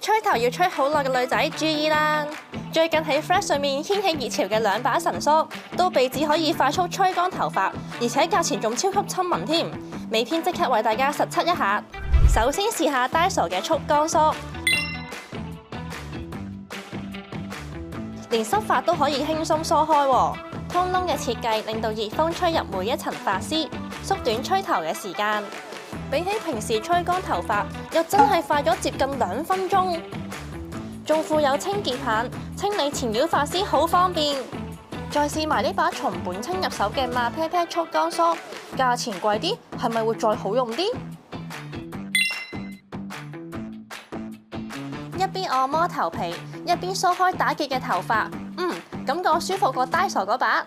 吹頭要吹好耐嘅女仔注意啦！最近喺 Threads 上面掀起熱潮嘅兩把神梳，都被指可以快速吹乾頭髮，而且價錢仲超級親民添。美編即刻為大家實測一下。首先試下 Daiso 嘅速乾梳，連濕髮都可以輕鬆梳開。通窿嘅設計令到熱風吹入每一層髮絲，縮短吹頭嘅時間。比起平時吹乾頭髮，又真係快咗接近2分鐘。仲附有清潔棒，清理纏繞髮絲好方便。再試埋呢把從本清入手嘅馬啤啤速乾梳，價錢貴啲，係咪會再好用啲？一邊按摩頭皮，一邊梳開打結嘅頭髮，感覺舒服過Daiso嗰把。